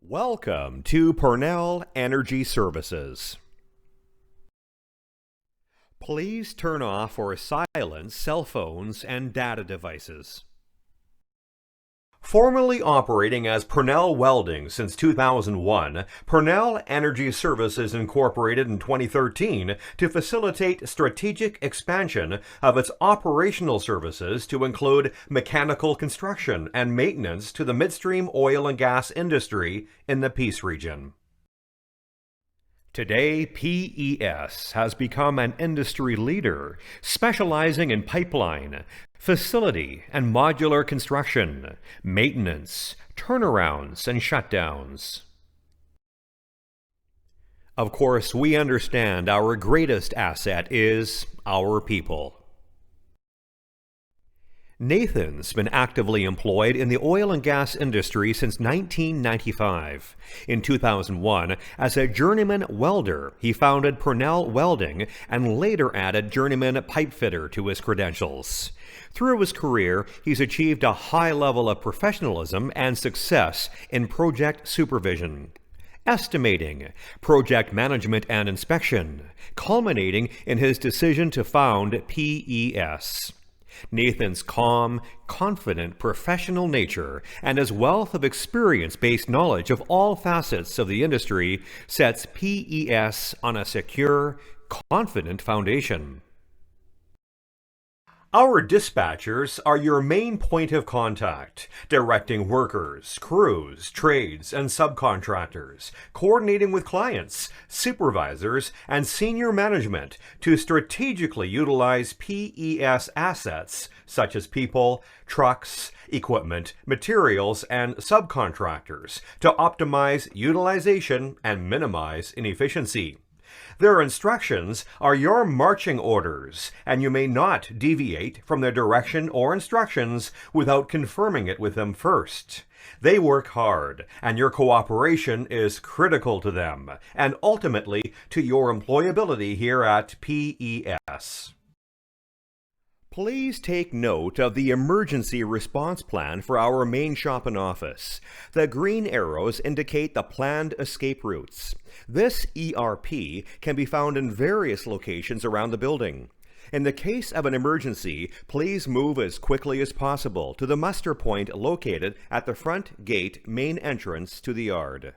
Welcome to Purnell Energy Services. Please turn off or silence cell phones and data devices. Formerly operating as Purnell Welding since 2001, Purnell Energy Services incorporated in 2013 to facilitate strategic expansion of its operational services to include mechanical construction and maintenance to the midstream oil and gas industry in the Peace region. Today, PES has become an industry leader, specializing in pipeline, facility and modular construction, maintenance, turnarounds, and shutdowns. Of course, we understand our greatest asset is our people. Nathan's been actively employed in the oil and gas industry since 1995. In 2001, as a journeyman welder, he founded Purnell Welding and later added journeyman pipefitter to his credentials. Through his career, he's achieved a high level of professionalism and success in project supervision, estimating, project management and inspection, culminating in his decision to found PES. Nathan's calm, confident, professional nature and his wealth of experience-based knowledge of all facets of the industry sets PES on a secure, confident foundation. Our dispatchers are your main point of contact, directing workers, crews, trades, and subcontractors, coordinating with clients, supervisors, and senior management to strategically utilize PES assets such as people, trucks, equipment, materials, and subcontractors to optimize utilization and minimize inefficiency. Their instructions are your marching orders, and you may not deviate from their direction or instructions without confirming it with them first. They work hard, and your cooperation is critical to them, and ultimately to your employability here at PES. Please take note of the emergency response plan for our main shop and office. The green arrows indicate the planned escape routes. This ERP can be found in various locations around the building. In the case of an emergency, please move as quickly as possible to the muster point located at the front gate main entrance to the yard.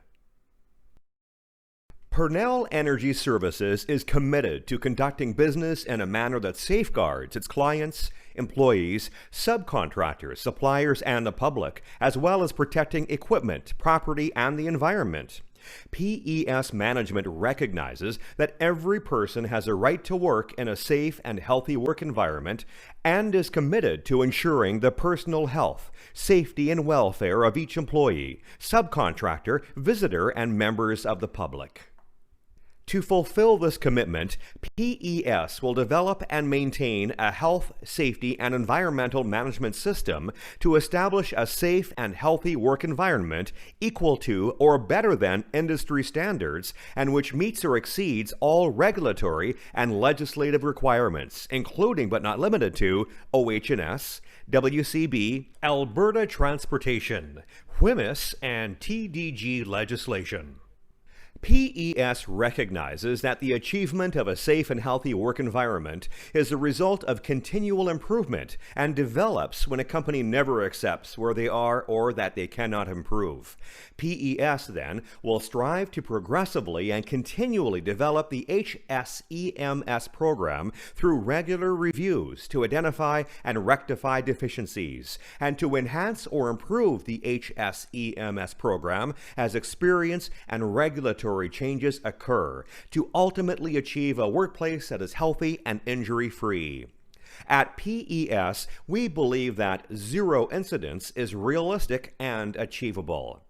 Purnell Energy Services is committed to conducting business in a manner that safeguards its clients, employees, subcontractors, suppliers, and the public, as well as protecting equipment, property, and the environment. PES management recognizes that every person has a right to work in a safe and healthy work environment and is committed to ensuring the personal health, safety, and welfare of each employee, subcontractor, visitor, and members of the public. To fulfill this commitment, PES will develop and maintain a health, safety, and environmental management system to establish a safe and healthy work environment equal to or better than industry standards and which meets or exceeds all regulatory and legislative requirements, including but not limited to OH&S, WCB, Alberta Transportation, WHMIS, and TDG legislation. PES recognizes that the achievement of a safe and healthy work environment is a result of continual improvement and develops when a company never accepts where they are or that they cannot improve. PES then will strive to progressively and continually develop the HSEMS program through regular reviews to identify and rectify deficiencies and to enhance or improve the HSEMS program as experience and regulatory changes occur to ultimately achieve a workplace that is healthy and injury-free. At PES, we believe that zero incidents is realistic and achievable.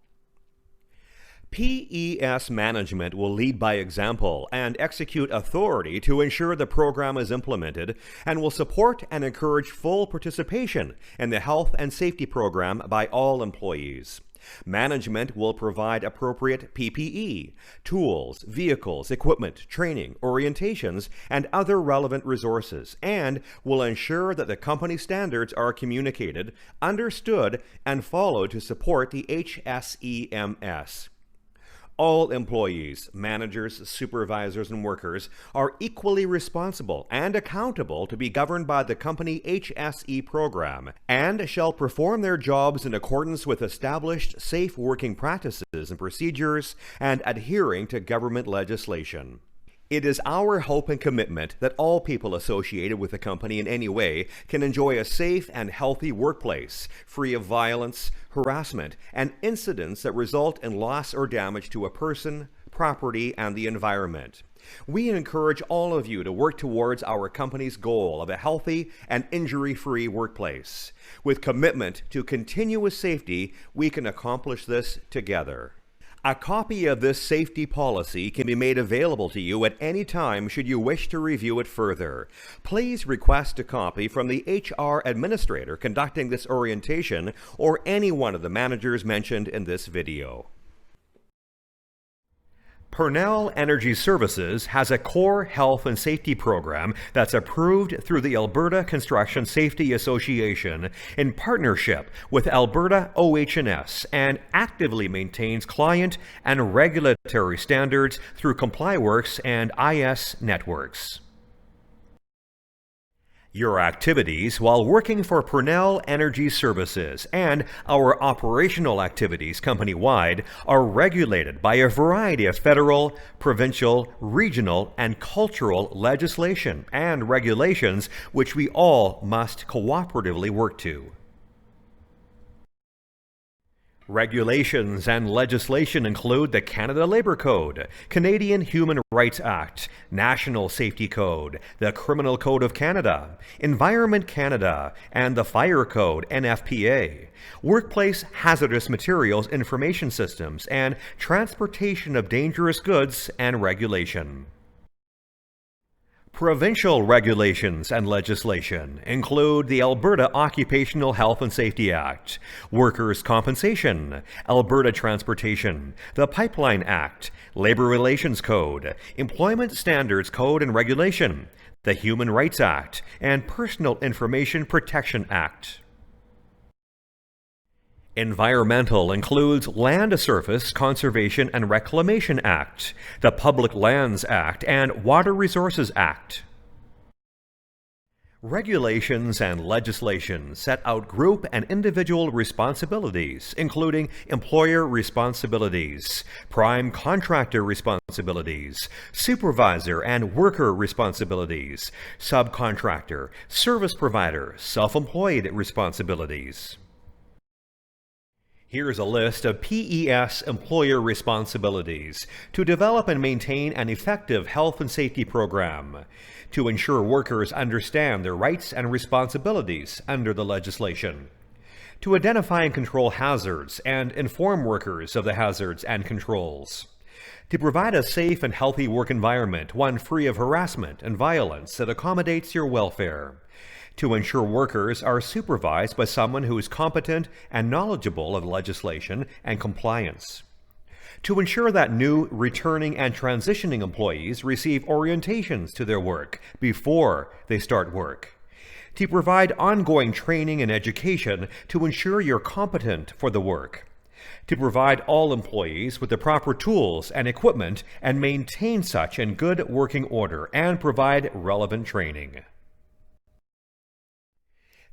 PES management will lead by example and execute authority to ensure the program is implemented and will support and encourage full participation in the health and safety program by all employees. Management will provide appropriate PPE, tools, vehicles, equipment, training, orientations, and other relevant resources, and will ensure that the company standards are communicated, understood, and followed to support the HSEMS. All employees, managers, supervisors, and workers are equally responsible and accountable to be governed by the company HSE program and shall perform their jobs in accordance with established safe working practices and procedures and adhering to government legislation. It is our hope and commitment that all people associated with the company in any way can enjoy a safe and healthy workplace, free of violence, harassment, and incidents that result in loss or damage to a person, property, and the environment. We encourage all of you to work towards our company's goal of a healthy and injury-free workplace. With commitment to continuous safety, we can accomplish this together. A copy of this safety policy can be made available to you at any time should you wish to review it further. Please request a copy from the HR administrator conducting this orientation or any one of the managers mentioned in this video. Purnell Energy Services has a core health and safety program that's approved through the Alberta Construction Safety Association in partnership with Alberta OH&S and actively maintains client and regulatory standards through ComplyWorks and IS networks. Your activities while working for Purnell Energy Services and our operational activities company-wide are regulated by a variety of federal, provincial, regional, and cultural legislation and regulations which we all must cooperatively work to. Regulations and legislation include the Canada Labour Code, Canadian Human Rights Act, National Safety Code, the Criminal Code of Canada, Environment Canada, and the Fire Code NFPA, Workplace Hazardous Materials Information Systems, and Transportation of Dangerous Goods and Regulation. Provincial regulations and legislation include the Alberta Occupational Health and Safety Act, Workers' Compensation, Alberta Transportation, the Pipeline Act, Labor Relations Code, Employment Standards Code and Regulation, the Human Rights Act, and Personal Information Protection Act. Environmental includes Land Surface Conservation and Reclamation Act, the Public Lands Act, and Water Resources Act. Regulations and legislation set out group and individual responsibilities, including employer responsibilities, prime contractor responsibilities, supervisor and worker responsibilities, subcontractor, service provider, self-employed responsibilities. Here's a list of PES employer responsibilities: to develop and maintain an effective health and safety program, to ensure workers understand their rights and responsibilities under the legislation, to identify and control hazards and inform workers of the hazards and controls, to provide a safe and healthy work environment, one free of harassment and violence that accommodates your welfare, to ensure workers are supervised by someone who is competent and knowledgeable of legislation and compliance, to ensure that new, returning, and transitioning employees receive orientations to their work before they start work, to provide ongoing training and education to ensure you're competent for the work, to provide all employees with the proper tools and equipment and maintain such in good working order and provide relevant training.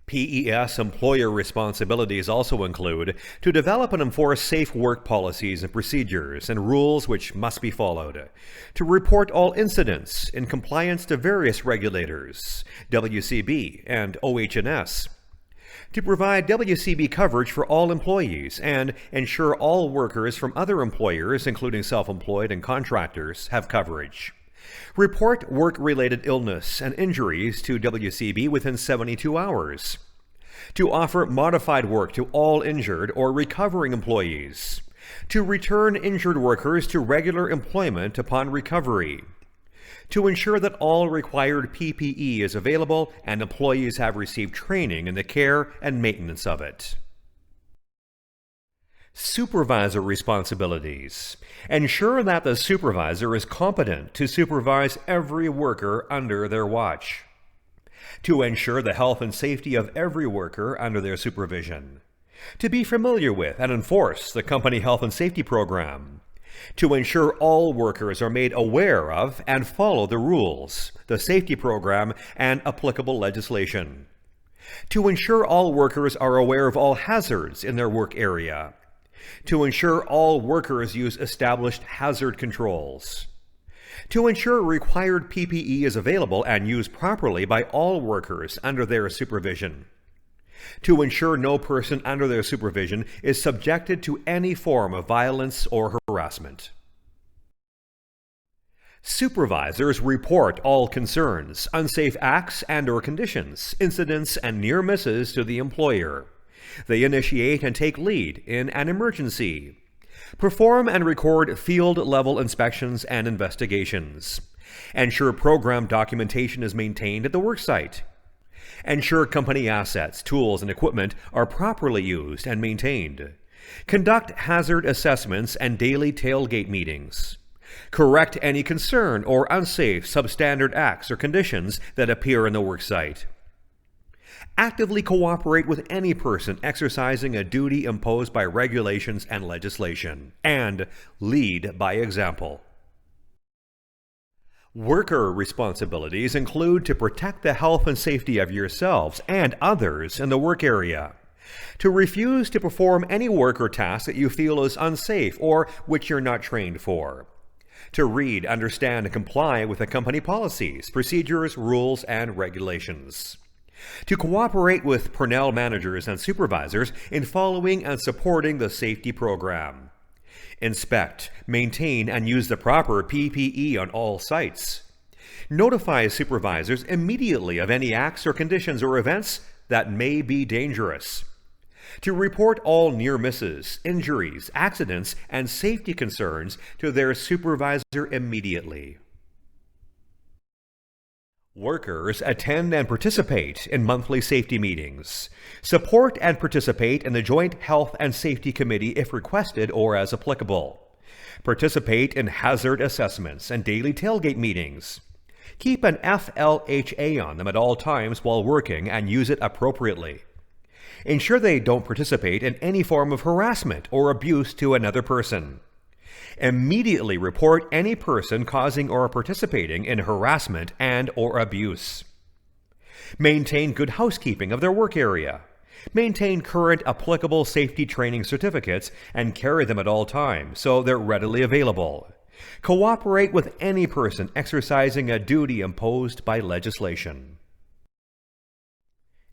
PES employer responsibilities also include to develop and enforce safe work policies and procedures and rules which must be followed, to report all incidents in compliance to various regulators, WCB and OH&S, to provide WCB coverage for all employees and ensure all workers from other employers, including self-employed and contractors, have coverage. Report work-related illness and injuries to WCB within 72 hours. To offer modified work to all injured or recovering employees. To return injured workers to regular employment upon recovery. To ensure that all required PPE is available and employees have received training in the care and maintenance of it. Supervisor responsibilities. Ensure that the supervisor is competent to supervise every worker under their watch. To ensure the health and safety of every worker under their supervision. To be familiar with and enforce the company health and safety program. To ensure all workers are made aware of and follow the rules, the safety program, and applicable legislation. To ensure all workers are aware of all hazards in their work area. To ensure all workers use established hazard controls. To ensure required PPE is available and used properly by all workers under their supervision. To ensure no person under their supervision is subjected to any form of violence or harassment. Supervisors report all concerns, unsafe acts and/or conditions, incidents, and near misses to the employer. They initiate and take lead in an emergency. Perform and record field-level inspections and investigations. Ensure program documentation is maintained at the worksite. Ensure company assets, tools, and equipment are properly used and maintained. Conduct hazard assessments and daily tailgate meetings. Correct any concern or unsafe substandard acts or conditions that appear in the worksite. Actively cooperate with any person exercising a duty imposed by regulations and legislation. And lead by example. Worker responsibilities include to protect the health and safety of yourselves and others in the work area. To refuse to perform any work or task that you feel is unsafe or which you're not trained for. To read, understand, and comply with the company policies, procedures, rules, and regulations. To cooperate with Purnell managers and supervisors in following and supporting the safety program. Inspect, maintain, and use the proper PPE on all sites. Notify supervisors immediately of any acts or conditions or events that may be dangerous. To report all near misses, injuries, accidents, and safety concerns to their supervisor immediately. Workers attend and participate in monthly safety meetings. Support and participate in the Joint Health and Safety Committee if requested or as applicable. Participate in hazard assessments and daily tailgate meetings. Keep an FLHA on them at all times while working and use it appropriately. Ensure they don't participate in any form of harassment or abuse to another person. Immediately report any person causing or participating in harassment and/or abuse. Maintain good housekeeping of their work area. Maintain current applicable safety training certificates and carry them at all times so they're readily available. Cooperate with any person exercising a duty imposed by legislation.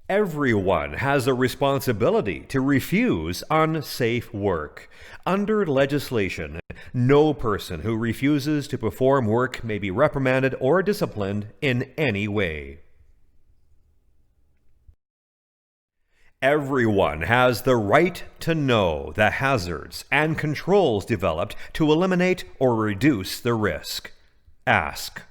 Everyone has a responsibility to refuse unsafe work. Under legislation, no person who refuses to perform work may be reprimanded or disciplined in any way. Everyone has the right to know the hazards and controls developed to eliminate or reduce the risk. Ask.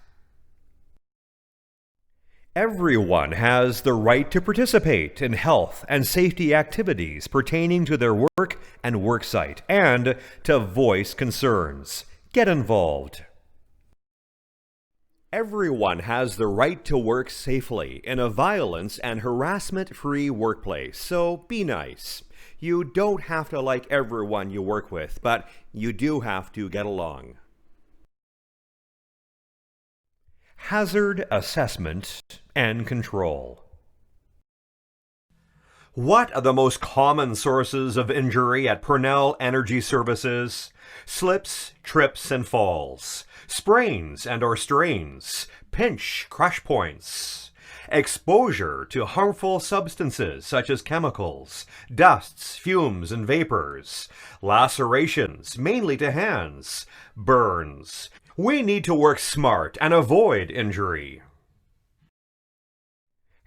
Everyone has the right to participate in health and safety activities pertaining to their work and worksite, and to voice concerns. Get involved. Everyone has the right to work safely in a violence and harassment-free workplace, so be nice. You don't have to like everyone you work with, but you do have to get along. Hazard assessment and control. What are the most common sources of injury at Purnell Energy Services? Slips, trips, and falls. Sprains and/or strains. Pinch, crush points. Exposure to harmful substances such as chemicals, dusts, fumes, and vapors. Lacerations, mainly to hands. Burns. We need to work smart and avoid injury.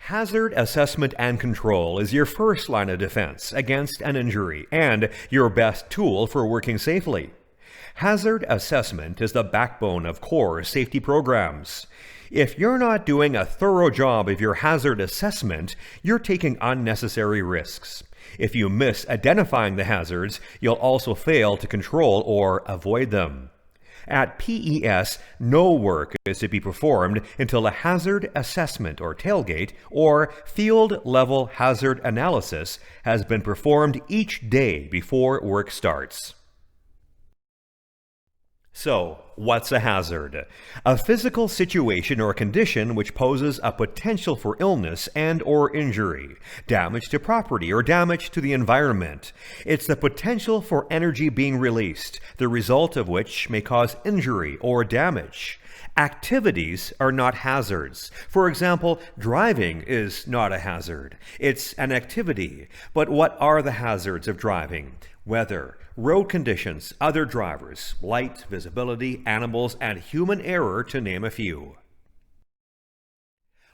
Hazard assessment and control is your first line of defense against an injury and your best tool for working safely. Hazard assessment is the backbone of core safety programs. If you're not doing a thorough job of your hazard assessment, you're taking unnecessary risks. If you miss identifying the hazards, you'll also fail to control or avoid them. At PES, no work is to be performed until a hazard assessment or tailgate or field-level hazard analysis has been performed each day before work starts. So, what's a hazard? A physical situation or condition which poses a potential for illness and or injury, damage to property or damage to the environment. It's the potential for energy being released, the result of which may cause injury or damage. Activities are not hazards. For example, driving is not a hazard. It's an activity. But what are the hazards of driving? Weather, road conditions, other drivers, light, visibility, animals, and human error, to name a few.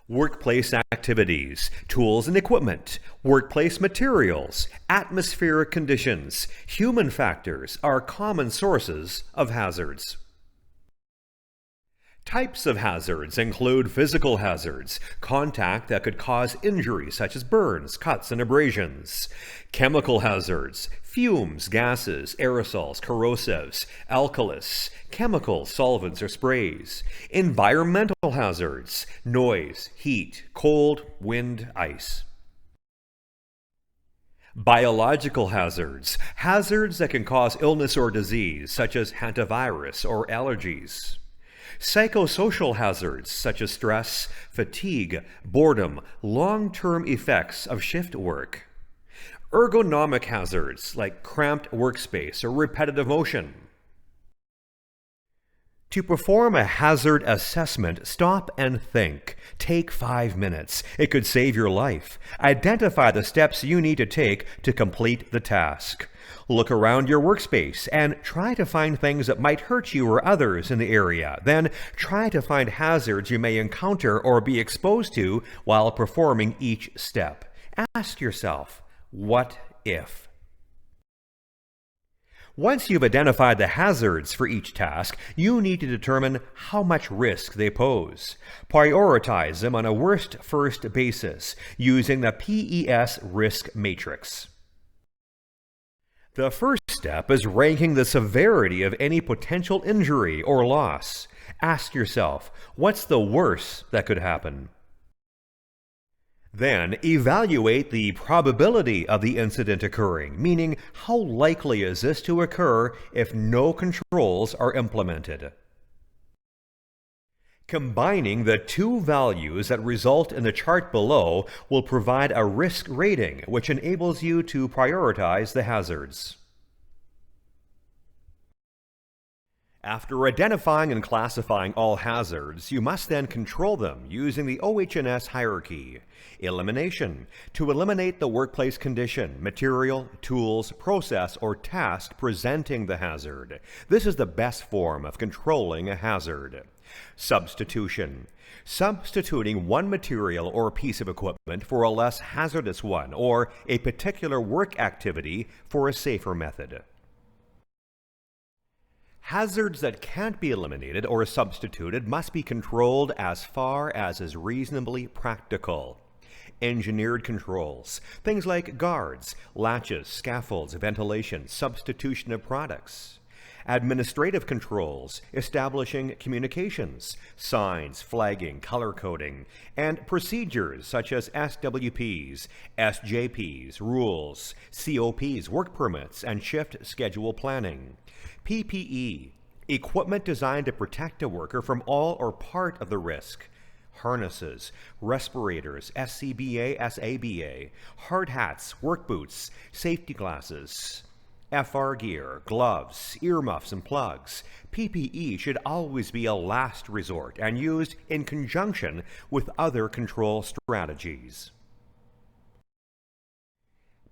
Workplace activities, tools and equipment, workplace materials, atmospheric conditions, human factors are common sources of hazards. Types of hazards include physical hazards, contact that could cause injury such as burns, cuts, and abrasions. Chemical hazards, fumes, gases, aerosols, corrosives, alkalis, chemicals, solvents, or sprays. Environmental hazards, noise, heat, cold, wind, ice. Biological hazards, hazards that can cause illness or disease such as hantavirus or allergies. Psychosocial hazards such as stress, fatigue, boredom, long-term effects of shift work. Ergonomic hazards like cramped workspace or repetitive motion. To perform a hazard assessment, stop and think. Take 5 minutes. It could save your life. Identify the steps you need to take to complete the task. Look around your workspace and try to find things that might hurt you or others in the area. Then try to find hazards you may encounter or be exposed to while performing each step. Ask yourself, what if? Once you've identified the hazards for each task, you need to determine how much risk they pose. Prioritize them on a worst-first basis using the PES risk matrix. The first step is ranking the severity of any potential injury or loss. Ask yourself, what's the worst that could happen? Then, evaluate the probability of the incident occurring, meaning how likely is this to occur if no controls are implemented. Combining the two values that result in the chart below will provide a risk rating, which enables you to prioritize the hazards. After identifying and classifying all hazards, you must then control them using the OH&S hierarchy. Elimination, to eliminate the workplace condition, material, tools, process, or task presenting the hazard. This is the best form of controlling a hazard. Substitution, substituting one material or piece of equipment for a less hazardous one, or a particular work activity for a safer method. Hazards that can't be eliminated or substituted must be controlled as far as is reasonably practical. Engineered controls, things like guards, latches, scaffolds, ventilation, substitution of products. Administrative controls, establishing communications, signs, flagging, color coding, and procedures such as SWPs, SJPs, rules, COPs, work permits, and shift schedule planning. PPE, equipment designed to protect a worker from all or part of the risk. Harnesses, respirators, SCBA, SABA, hard hats, work boots, safety glasses, FR gear, gloves, earmuffs, and plugs. PPE should always be a last resort and used in conjunction with other control strategies.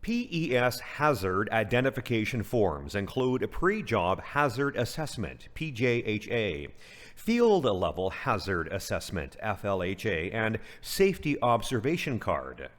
PES hazard identification forms include a pre-job hazard assessment, PJHA, field level hazard assessment, FLHA, and safety observation card.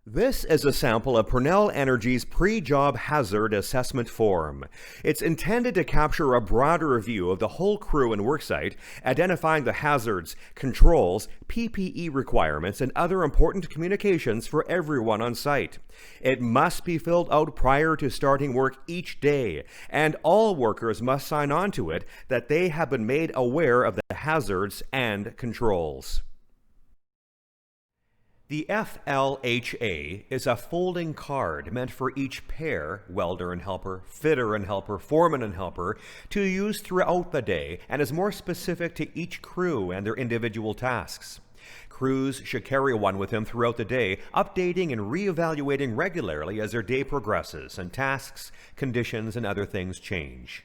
This is a sample of Purnell Energy's pre-job hazard assessment form. It's intended to capture a broader view of the whole crew and worksite, identifying the hazards, controls, PPE requirements, and other important communications for everyone on site. It must be filled out prior to starting work each day, and all workers must sign on to it that they have been made aware of the hazards and controls. The FLHA is a folding card meant for each pair, welder and helper, fitter and helper, foreman and helper, to use throughout the day and is more specific to each crew and their individual tasks. Crews should carry one with them throughout the day, updating and reevaluating regularly as their day progresses and tasks, conditions, and other things change.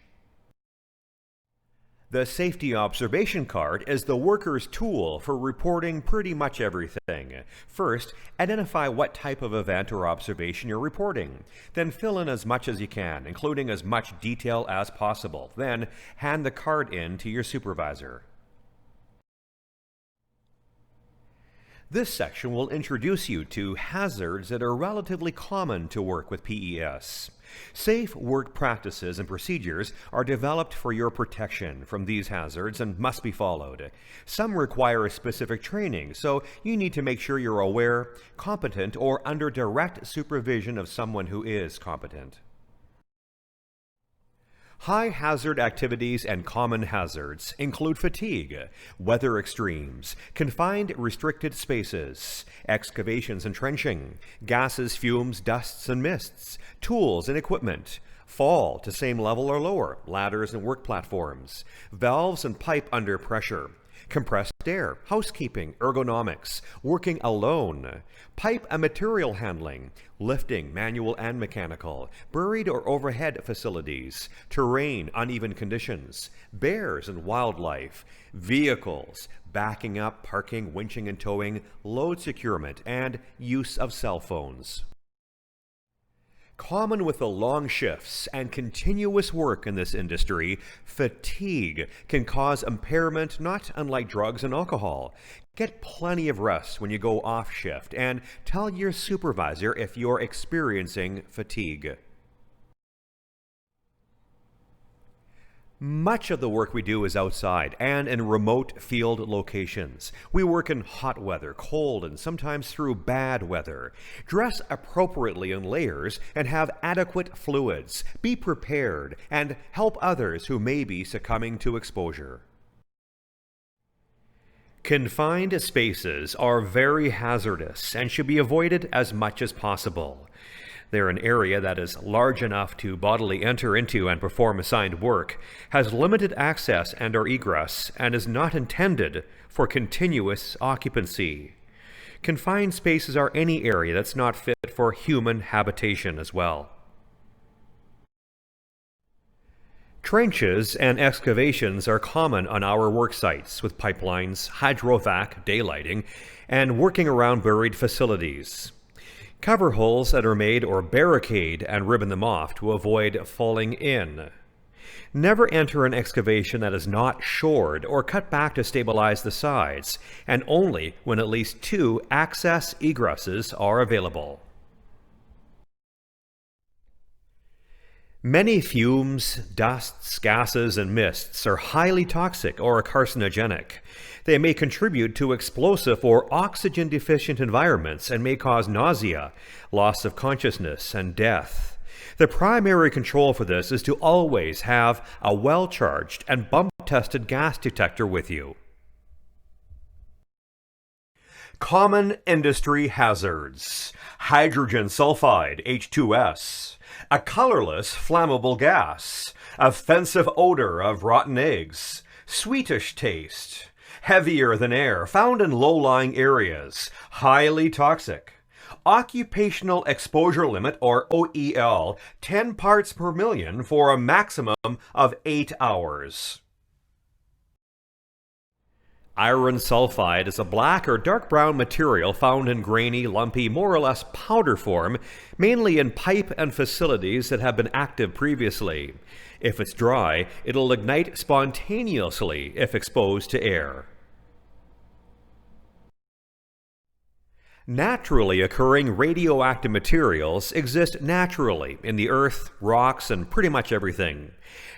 The Safety Observation Card is the worker's tool for reporting pretty much everything. First, identify what type of event or observation you're reporting. Then fill in as much as you can, including as much detail as possible. Then hand the card in to your supervisor. This section will introduce you to hazards that are relatively common to work with PES. Safe work practices and procedures are developed for your protection from these hazards and must be followed. Some require a specific training, so you need to make sure you're aware, competent, or under direct supervision of someone who is competent. High hazard activities and common hazards include fatigue, weather extremes, confined restricted spaces, excavations and trenching, gases, fumes, dusts and mists, tools and equipment, fall to same level or lower, ladders and work platforms, valves and pipe under pressure, compressed air, housekeeping, ergonomics, working alone, pipe and material handling, lifting, manual and mechanical, buried or overhead facilities, terrain, uneven conditions, bears and wildlife, vehicles, backing up, parking, winching and towing, load securement, and use of cell phones. Common with the long shifts and continuous work in this industry, fatigue can cause impairment not unlike drugs and alcohol. Get plenty of rest when you go off shift and tell your supervisor if you're experiencing fatigue. Much of the work we do is outside and in remote field locations. We work in hot weather, cold, and sometimes through bad weather. Dress appropriately in layers and have adequate fluids. Be prepared and help others who may be succumbing to exposure. Confined spaces are very hazardous and should be avoided as much as possible. They're an area that is large enough to bodily enter into and perform assigned work, has limited access and or egress, and is not intended for continuous occupancy. Confined spaces are any area that's not fit for human habitation as well. Trenches and excavations are common on our work sites with pipelines, hydrovac, daylighting, and working around buried facilities. Cover holes that are made or barricade and ribbon them off to avoid falling in. Never enter an excavation that is not shored or cut back to stabilize the sides, and only when at least 2 access egresses are available. Many fumes, dusts, gases, and mists are highly toxic or carcinogenic. They may contribute to explosive or oxygen-deficient environments and may cause nausea, loss of consciousness, and death. The primary control for this is to always have a well-charged and bump-tested gas detector with you. Common industry hazards: hydrogen sulfide, H2S, a colorless flammable gas, offensive odor of rotten eggs, sweetish taste, heavier than air, found in low-lying areas, highly toxic, occupational exposure limit or OEL, 10 parts per million for a maximum of 8 hours. Iron sulfide is a black or dark brown material found in grainy, lumpy, more or less powder form, mainly in pipe and facilities that have been active previously. If it's dry, it'll ignite spontaneously if exposed to air. Naturally occurring radioactive materials exist naturally in the earth, rocks, and pretty much everything.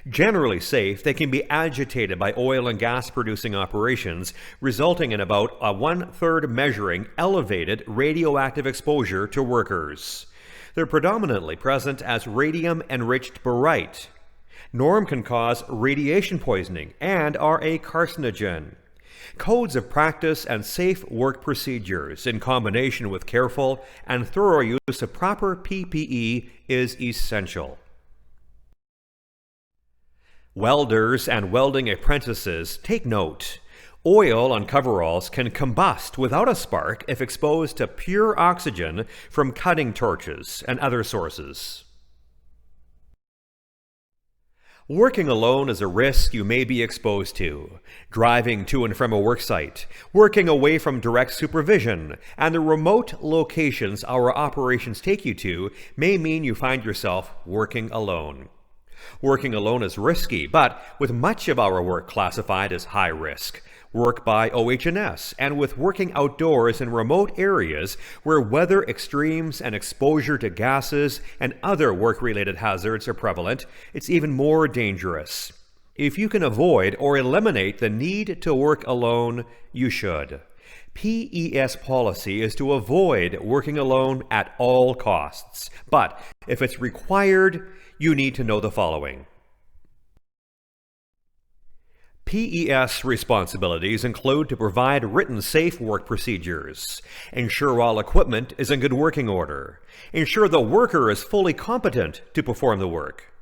Generally safe, they can be agitated by oil and gas producing operations, resulting in about a 1/3 measuring elevated radioactive exposure to workers. They're predominantly present as radium-enriched barite. Norm can cause radiation poisoning and are a carcinogen. Codes of practice and safe work procedures in combination with careful and thorough use of proper PPE is essential. Welders and welding apprentices, take note. Oil on coveralls can combust without a spark if exposed to pure oxygen from cutting torches and other sources. Working alone is a risk you may be exposed to. Driving to and from a work site, working away from direct supervision, and the remote locations our operations take you to may mean you find yourself working alone. Working alone is risky, but with much of our work classified as high risk, work by OH&S, and with working outdoors in remote areas where weather extremes and exposure to gases and other work-related hazards are prevalent, it's even more dangerous. If you can avoid or eliminate the need to work alone, you should. PES policy is to avoid working alone at all costs, but if it's required, you need to know the following. PES responsibilities include to provide written safe work procedures, ensure all equipment is in good working order, ensure the worker is fully competent to perform the work,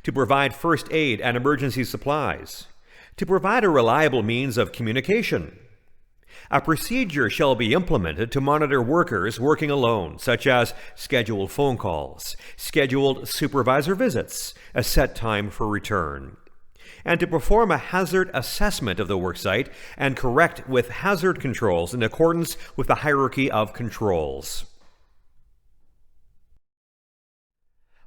to provide first aid and emergency supplies, to provide a reliable means of communication. A procedure shall be implemented to monitor workers working alone, such as scheduled phone calls, scheduled supervisor visits, a set time for return, and to perform a hazard assessment of the worksite and correct with hazard controls in accordance with the hierarchy of controls.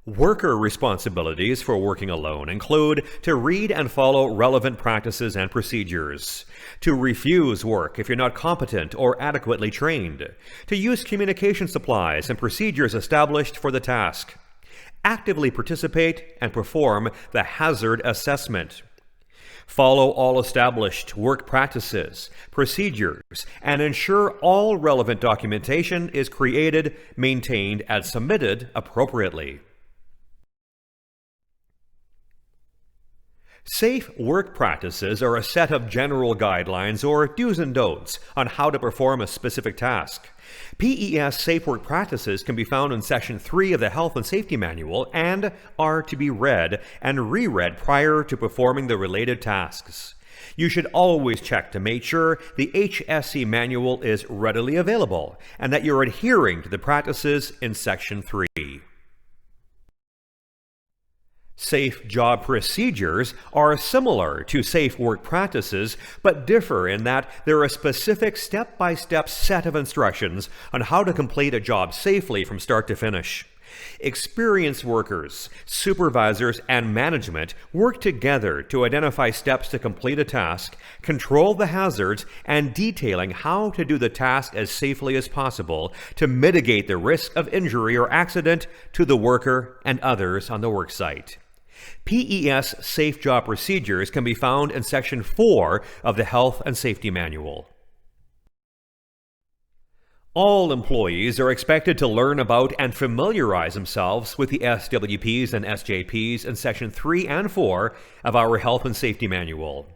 Worker responsibilities for working alone include to read and follow relevant practices and procedures, to refuse work if you're not competent or adequately trained, to use communication supplies and procedures established for the task, actively participate and perform the hazard assessment, follow all established work practices, procedures, and ensure all relevant documentation is created, maintained, and submitted appropriately. Safe work practices are a set of general guidelines or do's and don'ts on how to perform a specific task. PES Safe Work Practices can be found in Section 3 of the Health and Safety Manual and are to be read and reread prior to performing the related tasks. You should always check to make sure the HSC manual is readily available and that you're adhering to the practices in Section 3. Safe job procedures are similar to safe work practices, but differ in that there are a specific step-by-step set of instructions on how to complete a job safely from start to finish. Experienced workers, supervisors, and management work together to identify steps to complete a task, control the hazards, and detailing how to do the task as safely as possible to mitigate the risk of injury or accident to the worker and others on the work site. PES Safe Job Procedures can be found in Section 4 of the Health and Safety Manual. All employees are expected to learn about and familiarize themselves with the SWPs and SJPs in Section 3 and 4 of our Health and Safety Manual.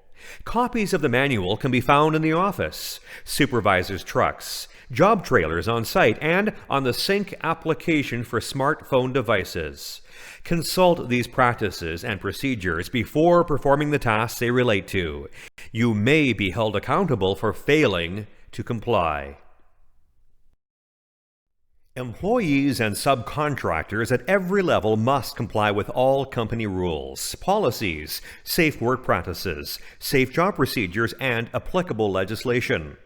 Copies of the manual can be found in the office, supervisors' trucks, job trailers on site, and on the Sync application for smartphone devices. Consult these practices and procedures before performing the tasks they relate to. You may be held accountable for failing to comply. Employees and subcontractors at every level must comply with all company rules, policies, safe work practices, safe job procedures, and applicable legislation.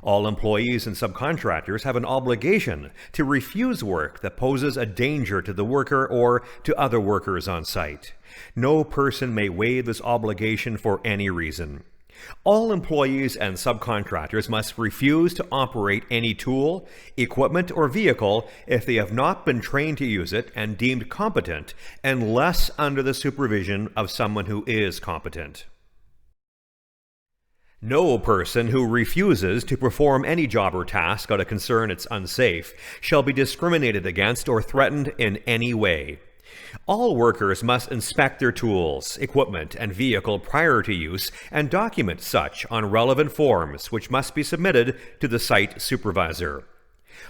All employees and subcontractors have an obligation to refuse work that poses a danger to the worker or to other workers on site. No person may waive this obligation for any reason. All employees and subcontractors must refuse to operate any tool, equipment, or vehicle if they have not been trained to use it and deemed competent, unless under the supervision of someone who is competent. No person who refuses to perform any job or task out of concern it's unsafe shall be discriminated against or threatened in any way. All workers must inspect their tools, equipment, and vehicle prior to use and document such on relevant forms which must be submitted to the site supervisor.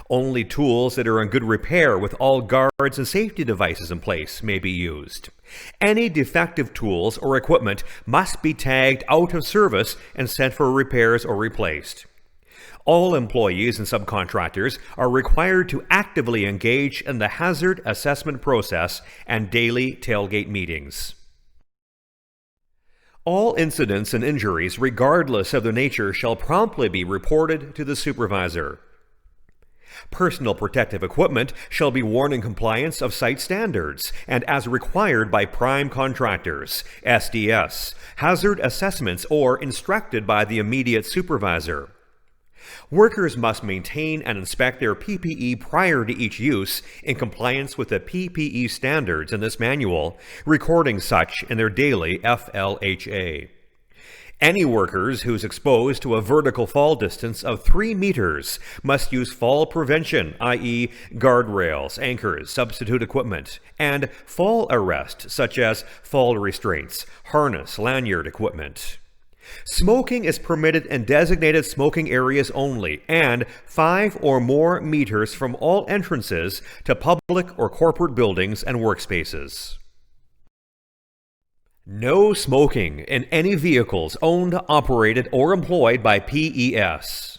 Only tools that are in good repair with all guards and safety devices in place may be used. Any defective tools or equipment must be tagged out of service and sent for repairs or replaced. All employees and subcontractors are required to actively engage in the hazard assessment process and daily tailgate meetings. All incidents and injuries, regardless of their nature, shall promptly be reported to the supervisor. Personal protective equipment shall be worn in compliance of site standards and as required by prime contractors, SDS, hazard assessments, or instructed by the immediate supervisor. Workers must maintain and inspect their PPE prior to each use in compliance with the PPE standards in this manual, recording such in their daily FLHA. Any workers who's exposed to a vertical fall distance of 3 meters must use fall prevention, i.e. guardrails, anchors, substitute equipment, and fall arrest, such as fall restraints, harness, lanyard equipment. Smoking is permitted in designated smoking areas only, and 5 or more meters from all entrances to public or corporate buildings and workspaces. No smoking in any vehicles owned, operated, or employed by PES.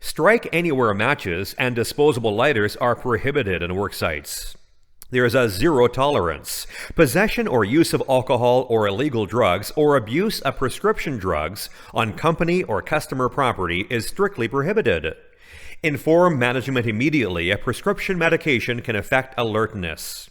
Strike anywhere matches and disposable lighters are prohibited in work sites. There is a zero tolerance. Possession or use of alcohol or illegal drugs or abuse of prescription drugs on company or customer property is strictly prohibited. Inform management immediately if prescription medication can affect alertness.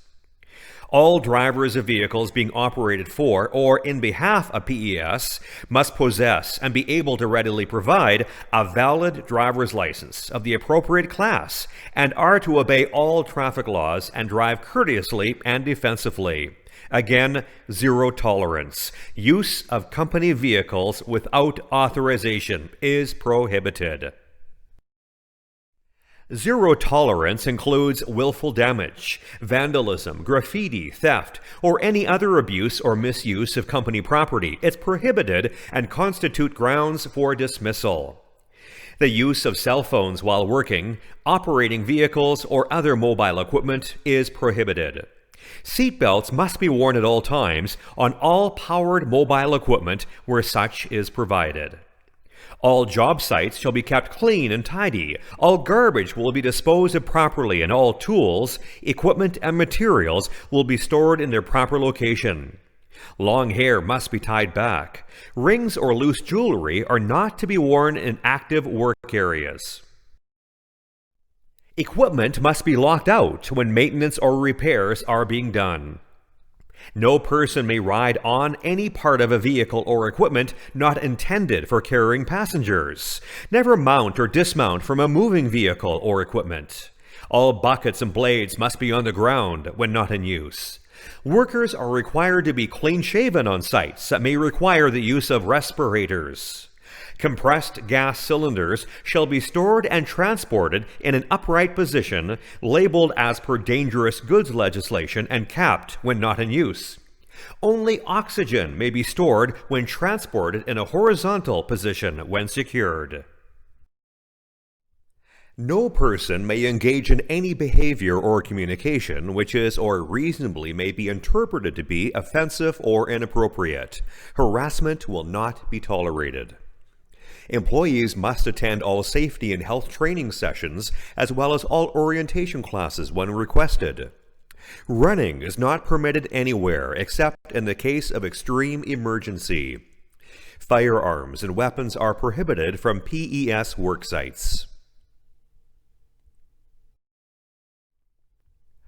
All drivers of vehicles being operated for or in behalf of PES must possess and be able to readily provide a valid driver's license of the appropriate class and are to obey all traffic laws and drive courteously and defensively. Again, zero tolerance. Use of company vehicles without authorization is prohibited. Zero tolerance includes willful damage, vandalism, graffiti, theft, or any other abuse or misuse of company property. It's prohibited and constitute grounds for dismissal. The use of cell phones while working, operating vehicles, or other mobile equipment is prohibited. Seatbelts must be worn at all times on all powered mobile equipment where such is provided. All job sites shall be kept clean and tidy. All garbage will be disposed of properly, and all tools, equipment, and materials will be stored in their proper location. Long hair must be tied back. Rings or loose jewelry are not to be worn in active work areas. Equipment must be locked out when maintenance or repairs are being done. No person may ride on any part of a vehicle or equipment not intended for carrying passengers. Never mount or dismount from a moving vehicle or equipment. All buckets and blades must be on the ground when not in use. Workers are required to be clean-shaven on sites that may require the use of respirators. Compressed gas cylinders shall be stored and transported in an upright position, labeled as per dangerous goods legislation, and capped when not in use. Only oxygen may be stored when transported in a horizontal position when secured. No person may engage in any behavior or communication which is or reasonably may be interpreted to be offensive or inappropriate. Harassment will not be tolerated. Employees must attend all safety and health training sessions as well as all orientation classes when requested. Running is not permitted anywhere except in the case of extreme emergency. Firearms and weapons are prohibited from PES work sites.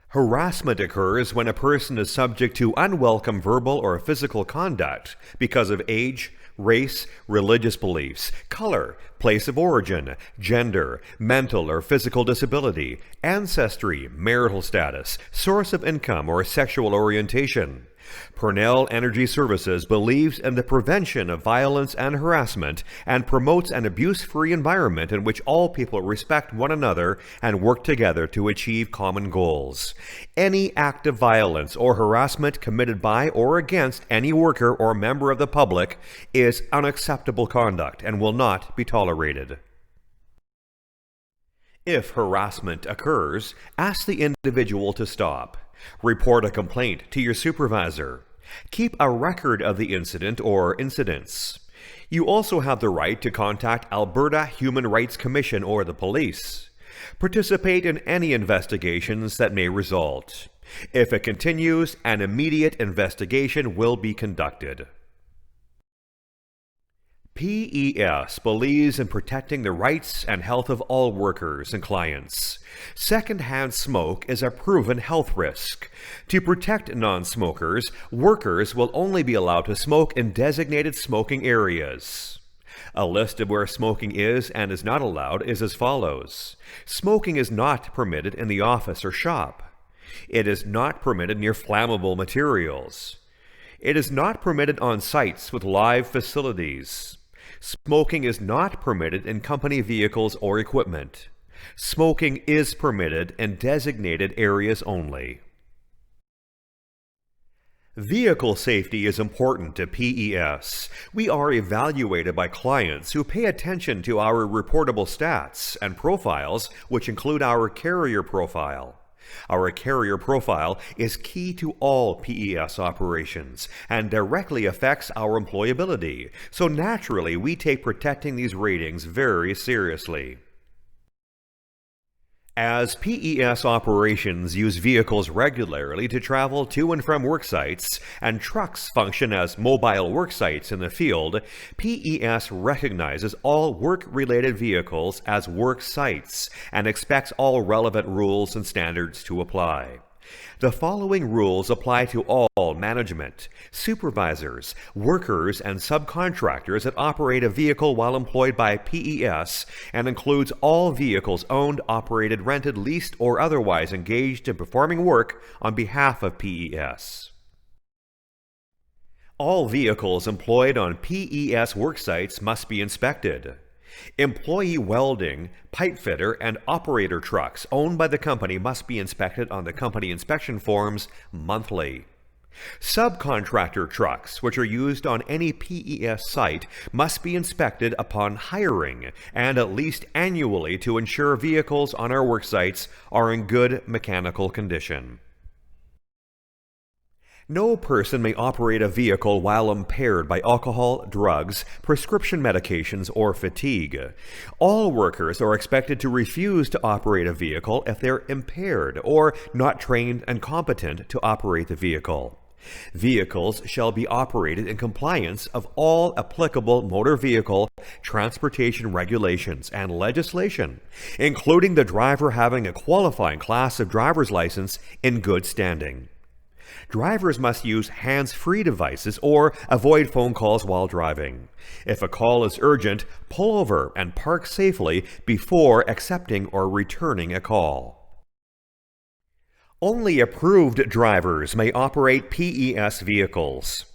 Harassment occurs when a person is subject to unwelcome verbal or physical conduct because of age, race, religious beliefs, color, place of origin, gender, mental or physical disability, ancestry, marital status, source of income, or sexual orientation. Purnell Energy Services believes in the prevention of violence and harassment and promotes an abuse-free environment in which all people respect one another and work together to achieve common goals. Any act of violence or harassment committed by or against any worker or member of the public is unacceptable conduct and will not be tolerated. If harassment occurs, ask the individual to stop. Report a complaint to your supervisor. Keep a record of the incident or incidents. You also have the right to contact Alberta Human Rights Commission or the police. Participate in any investigations that may result. If it continues, an immediate investigation will be conducted. PES believes in protecting the rights and health of all workers and clients. Secondhand smoke is a proven health risk. To protect non-smokers, workers will only be allowed to smoke in designated smoking areas. A list of where smoking is and is not allowed is as follows. Smoking is not permitted in the office or shop. It is not permitted near flammable materials. It is not permitted on sites with live facilities. Smoking is not permitted in company vehicles or equipment. Smoking is permitted in designated areas only. Vehicle safety is important to PES. We are evaluated by clients who pay attention to our reportable stats and profiles, which include our carrier profile. Our carrier profile is key to all PES operations and directly affects our employability, so naturally we take protecting these ratings very seriously. As PES operations use vehicles regularly to travel to and from work sites, and trucks function as mobile work sites in the field, PES recognizes all work-related vehicles as work sites and expects all relevant rules and standards to apply. The following rules apply to all management, supervisors, workers, and subcontractors that operate a vehicle while employed by PES and includes all vehicles owned, operated, rented, leased, or otherwise engaged in performing work on behalf of PES. All vehicles employed on PES worksites must be inspected. Employee welding, pipe fitter, and operator trucks owned by the company must be inspected on the company inspection forms monthly. Subcontractor trucks, which are used on any PES site, must be inspected upon hiring and at least annually to ensure vehicles on our worksites are in good mechanical condition. No person may operate a vehicle while impaired by alcohol, drugs, prescription medications, or fatigue. All workers are expected to refuse to operate a vehicle if they're impaired or not trained and competent to operate the vehicle. Vehicles shall be operated in compliance of all applicable motor vehicle transportation regulations and legislation, including the driver having a qualifying class of driver's license in good standing. Drivers must use hands-free devices or avoid phone calls while driving. If a call is urgent, pull over and park safely before accepting or returning a call. Only approved drivers may operate PES vehicles.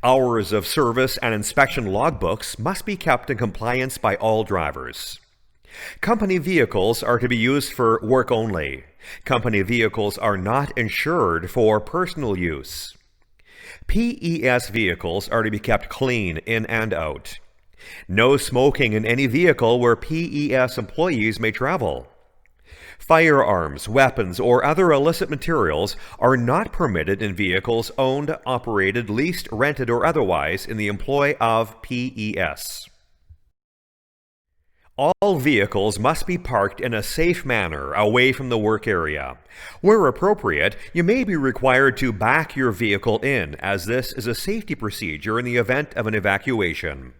Hours of service and inspection logbooks must be kept in compliance by all drivers. Company vehicles are to be used for work only. Company vehicles are not insured for personal use. PES vehicles are to be kept clean in and out. No smoking in any vehicle where PES employees may travel. Firearms, weapons, or other illicit materials are not permitted in vehicles owned, operated, leased, rented, or otherwise in the employ of PES. All vehicles must be parked in a safe manner away from the work area. Where appropriate, you may be required to back your vehicle in, as this is a safety procedure in the event of an evacuation.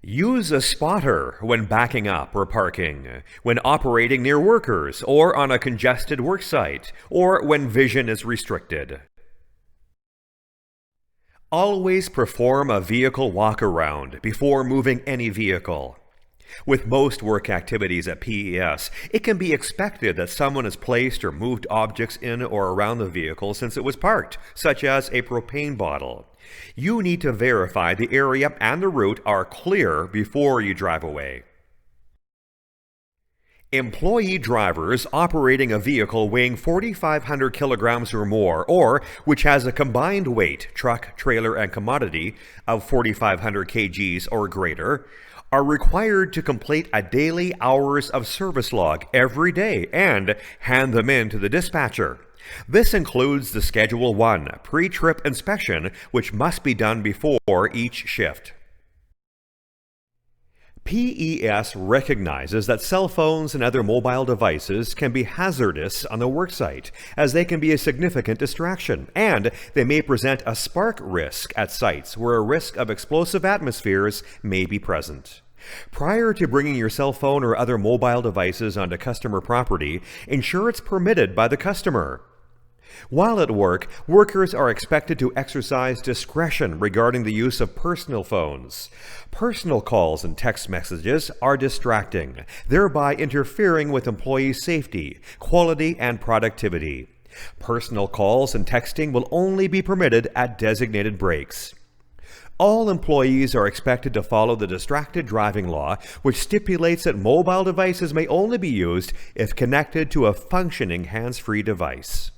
Use a spotter when backing up or parking, when operating near workers or on a congested worksite, or when vision is restricted. Always perform a vehicle walk-around before moving any vehicle. With most work activities at PES, it can be expected that someone has placed or moved objects in or around the vehicle since it was parked, such as a propane bottle. You need to verify the area and the route are clear before you drive away. Employee drivers operating a vehicle weighing 4,500 kilograms or more, or which has a combined weight, truck, trailer, and commodity, of 4,500 kgs or greater, are required to complete a daily hours of service log every day and hand them in to the dispatcher. This includes the Schedule 1 pre-trip inspection, which must be done before each shift. PES recognizes that cell phones and other mobile devices can be hazardous on the worksite, as they can be a significant distraction, and they may present a spark risk at sites where a risk of explosive atmospheres may be present. Prior to bringing your cell phone or other mobile devices onto customer property, ensure it's permitted by the customer. While at work, workers are expected to exercise discretion regarding the use of personal phones. Personal calls and text messages are distracting, thereby interfering with employee safety, quality, and productivity. Personal calls and texting will only be permitted at designated breaks. All employees are expected to follow the distracted driving law, which stipulates that mobile devices may only be used if connected to a functioning hands-free device.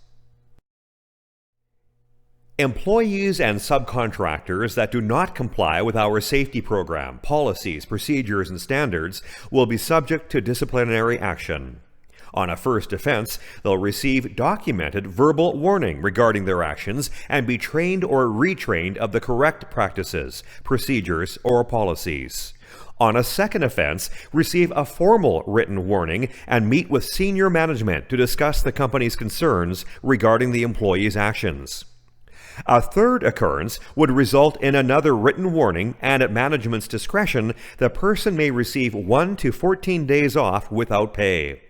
Employees and subcontractors that do not comply with our safety program, policies, procedures, and standards will be subject to disciplinary action. On a first offense, they'll receive documented verbal warning regarding their actions and be trained or retrained of the correct practices, procedures, or policies. On a second offense, receive a formal written warning and meet with senior management to discuss the company's concerns regarding the employee's actions. A third occurrence would result in another written warning, and at management's discretion, the person may receive 1 to 14 days off without pay.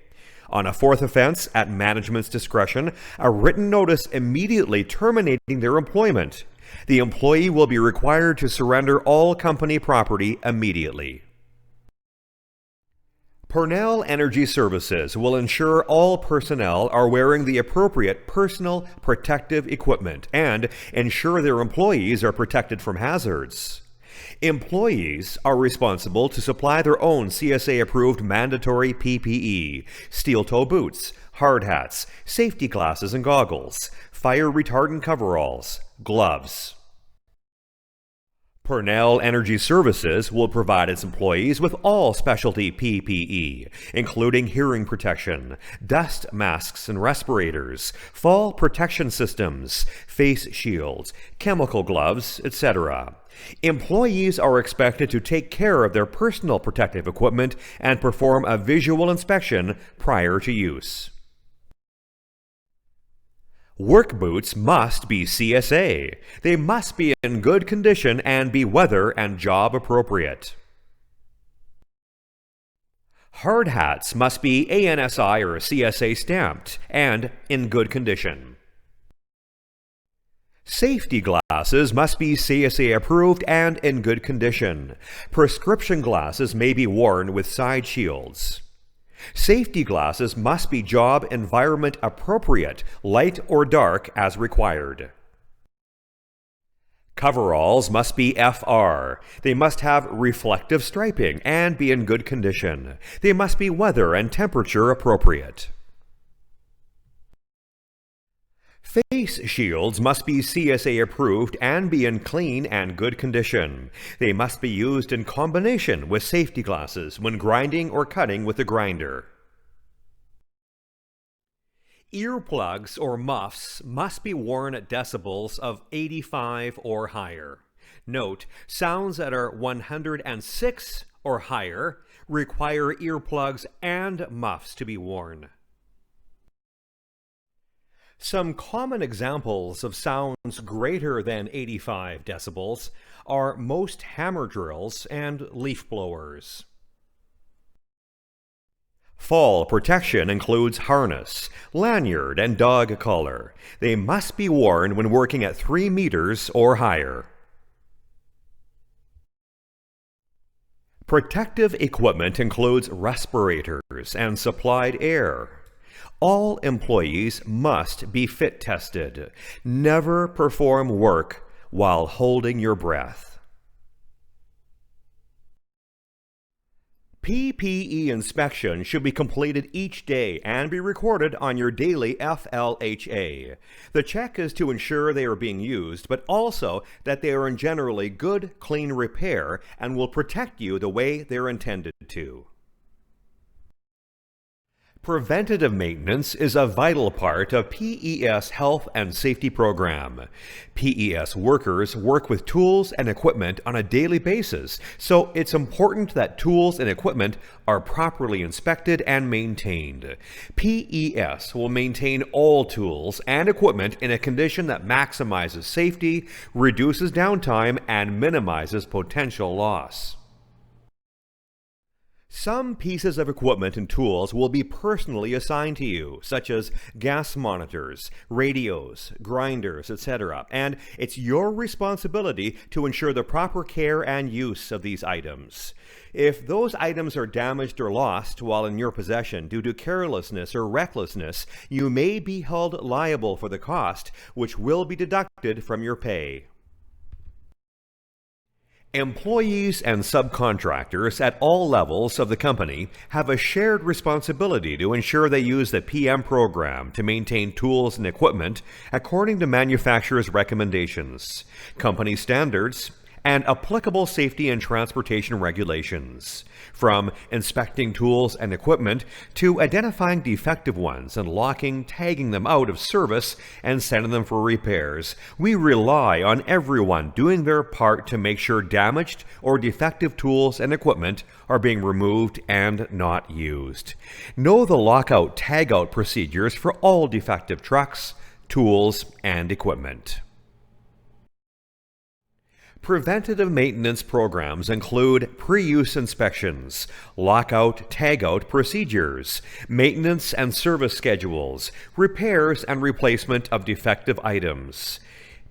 On a fourth offense, at management's discretion, a written notice immediately terminating their employment. The employee will be required to surrender all company property immediately. Purnell Energy Services will ensure all personnel are wearing the appropriate personal protective equipment and ensure their employees are protected from hazards. Employees are responsible to supply their own CSA-approved mandatory PPE, steel-toe boots, hard hats, safety glasses and goggles, fire-retardant coveralls, gloves. Purnell Energy Services will provide its employees with all specialty PPE, including hearing protection, dust masks and respirators, fall protection systems, face shields, chemical gloves, etc. Employees are expected to take care of their personal protective equipment and perform a visual inspection prior to use. Work boots must be CSA. They must be in good condition and be weather and job appropriate. Hard hats must be ANSI or CSA stamped and in good condition. Safety glasses must be CSA approved and in good condition. Prescription glasses may be worn with side shields. Safety glasses must be job environment appropriate, light or dark as required. Coveralls must be FR. They must have reflective striping and be in good condition. They must be weather and temperature appropriate. Face shields must be CSA approved and be in clean and good condition. They must be used in combination with safety glasses when grinding or cutting with a grinder. Earplugs or muffs must be worn at decibels of 85 or higher. Note, sounds that are 106 or higher require earplugs and muffs to be worn. Some common examples of sounds greater than 85 decibels are most hammer drills and leaf blowers. Fall protection includes harness, lanyard, and dog collar. They must be worn when working at 3 meters or higher. Protective equipment includes respirators and supplied air. All employees must be fit tested. Never perform work while holding your breath. PPE inspection should be completed each day and be recorded on your daily FLHA. The check is to ensure they are being used, but also that they are in generally good, clean repair and will protect you the way they're intended to. Preventative maintenance is a vital part of PES health and safety program. PES workers work with tools and equipment on a daily basis, so it's important that tools and equipment are properly inspected and maintained. PES will maintain all tools and equipment in a condition that maximizes safety, reduces downtime, and minimizes potential loss. Some pieces of equipment and tools will be personally assigned to you, such as gas monitors, radios, grinders, etc., and it's your responsibility to ensure the proper care and use of these items. If those items are damaged or lost while in your possession due to carelessness or recklessness, you may be held liable for the cost, which will be deducted from your pay. Employees and subcontractors at all levels of the company have a shared responsibility to ensure they use the PM program to maintain tools and equipment according to manufacturer's recommendations, company standards, and applicable safety and transportation regulations. From inspecting tools and equipment to identifying defective ones and locking, tagging them out of service and sending them for repairs, we rely on everyone doing their part to make sure damaged or defective tools and equipment are being removed and not used. Know the lockout tagout procedures for all defective trucks, tools, and equipment. Preventative maintenance programs include pre-use inspections, lockout, tagout procedures, maintenance and service schedules, repairs and replacement of defective items.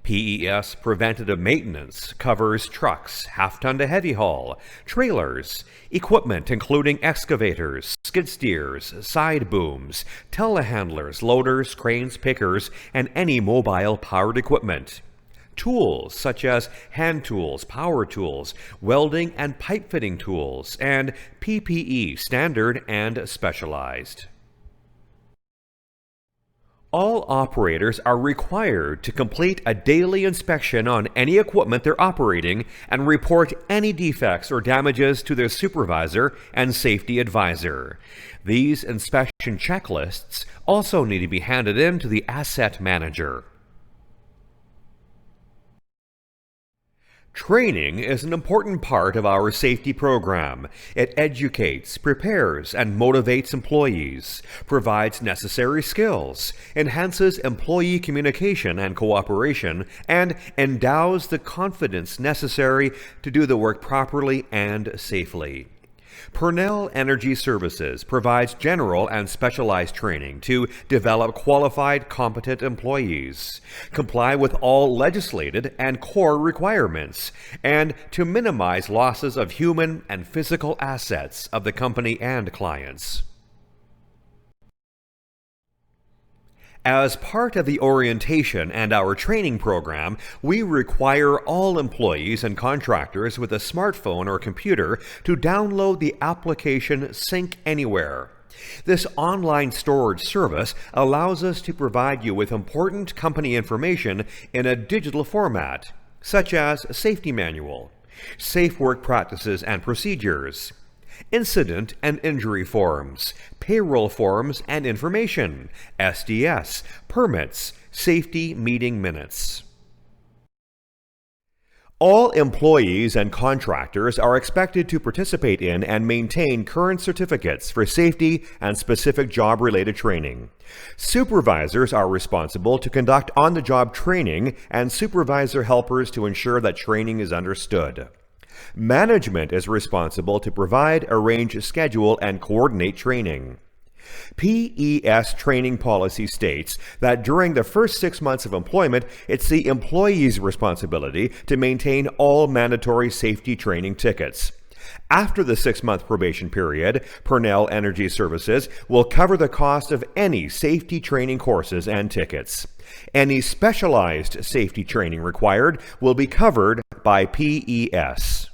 PES preventative maintenance covers trucks, half-ton to heavy haul, trailers, equipment including excavators, skid steers, side booms, telehandlers, loaders, cranes, pickers, and any mobile powered equipment. Tools such as hand tools, power tools, welding and pipe fitting tools, and PPE standard and specialized. All operators are required to complete a daily inspection on any equipment they're operating and report any defects or damages to their supervisor and safety advisor. These inspection checklists also need to be handed in to the asset manager. Training is an important part of our safety program. It educates, prepares, and motivates employees, provides necessary skills, enhances employee communication and cooperation, and endows the confidence necessary to do the work properly and safely. Purnell Energy Services provides general and specialized training to develop qualified, competent employees, comply with all legislated and core requirements, and to minimize losses of human and physical assets of the company and clients. As part of the orientation and our training program, we require all employees and contractors with a smartphone or computer to download the application Sync Anywhere. This online storage service allows us to provide you with important company information in a digital format, such as safety manual, safe work practices and procedures, incident and injury forms, payroll forms and information, SDS, permits, safety meeting minutes. All employees and contractors are expected to participate in and maintain current certificates for safety and specific job-related training. Supervisors are responsible to conduct on-the-job training and supervisor helpers to ensure that training is understood. Management is responsible to provide, arrange, schedule, and coordinate training. PES training policy states that during the first 6 months of employment, it's the employee's responsibility to maintain all mandatory safety training tickets. After the 6-month probation period, Purnell Energy Services will cover the cost of any safety training courses and tickets. Any specialized safety training required will be covered by PES.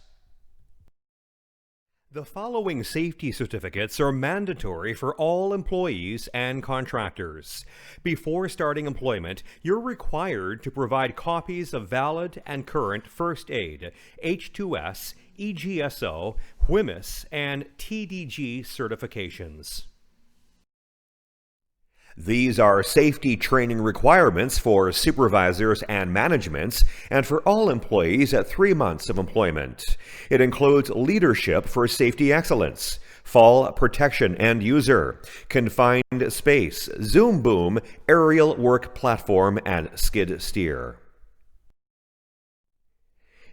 The following safety certificates are mandatory for all employees and contractors. Before starting employment, you're required to provide copies of valid and current first aid, H2S, EGSO, WHMIS, and TDG certifications. These are safety training requirements for supervisors and managements and for all employees at 3 months of employment. It includes leadership for safety excellence, fall protection end user, confined space, zoom boom, aerial work platform, and skid steer.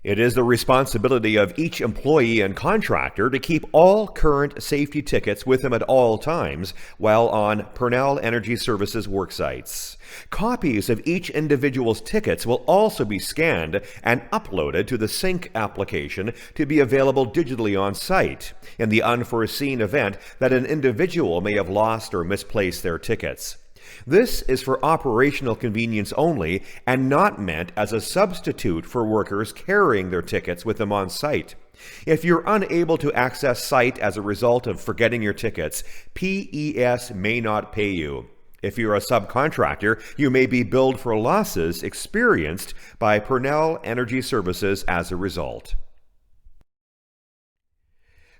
It is the responsibility of each employee and contractor to keep all current safety tickets with them at all times while on Purnell Energy Services work sites. Copies of each individual's tickets will also be scanned and uploaded to the Sync application to be available digitally on site in the unforeseen event that an individual may have lost or misplaced their tickets. This is for operational convenience only and not meant as a substitute for workers carrying their tickets with them on site. If you're unable to access site as a result of forgetting your tickets, PES may not pay you. If you're a subcontractor, you may be billed for losses experienced by Purnell Energy Services as a result.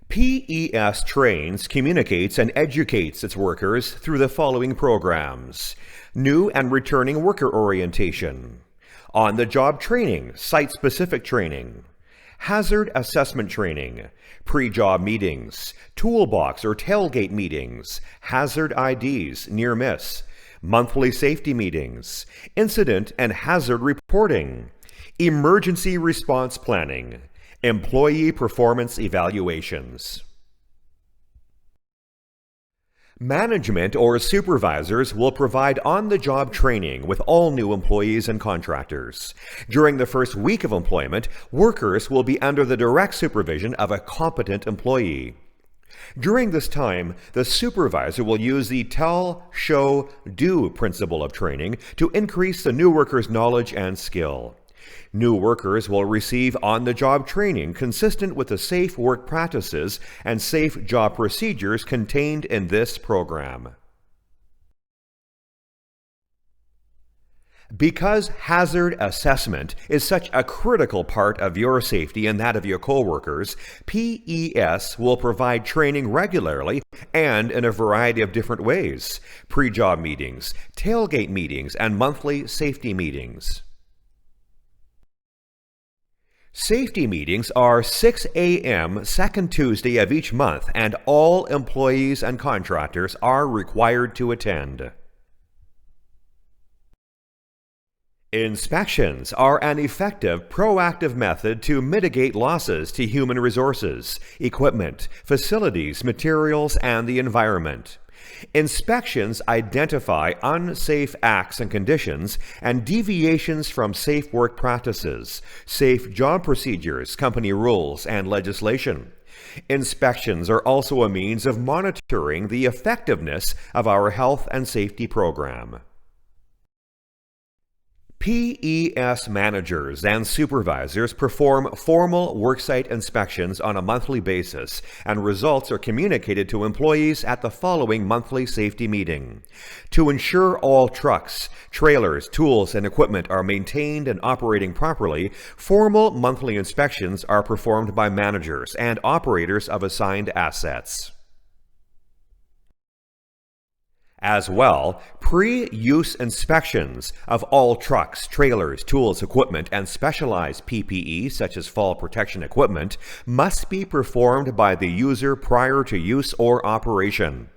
PES trains, communicates, and educates its workers through the following programs: New and Returning Worker Orientation, On-the-Job Training, Site-Specific Training, Hazard Assessment Training, Pre-Job Meetings, Toolbox or Tailgate Meetings, Hazard IDs, Near Miss, Monthly Safety Meetings, Incident and Hazard Reporting, Emergency Response Planning, Employee Performance Evaluations. Management or supervisors will provide on-the-job training with all new employees and contractors. During the first week of employment, workers will be under the direct supervision of a competent employee. During this time, the supervisor will use the tell, show, do principle of training to increase the new worker's knowledge and skill. New workers will receive on-the-job training consistent with the safe work practices and safe job procedures contained in this program. Because hazard assessment is such a critical part of your safety and that of your coworkers, PES will provide training regularly and in a variety of different ways: pre-job meetings, tailgate meetings, and monthly safety meetings. Safety meetings are 6 a.m. second Tuesday of each month, and all employees and contractors are required to attend. Inspections are an effective, proactive method to mitigate losses to human resources, equipment, facilities, materials, and the environment. Inspections identify unsafe acts and conditions and deviations from safe work practices, safe job procedures, company rules, and legislation. Inspections are also a means of monitoring the effectiveness of our health and safety program. PES managers and supervisors perform formal worksite inspections on a monthly basis, and results are communicated to employees at the following monthly safety meeting. To ensure all trucks, trailers, tools, and equipment are maintained and operating properly, formal monthly inspections are performed by managers and operators of assigned assets. As well, pre-use inspections of all trucks, trailers, tools, equipment, and specialized PPE, such as fall protection equipment, must be performed by the user prior to use or operation.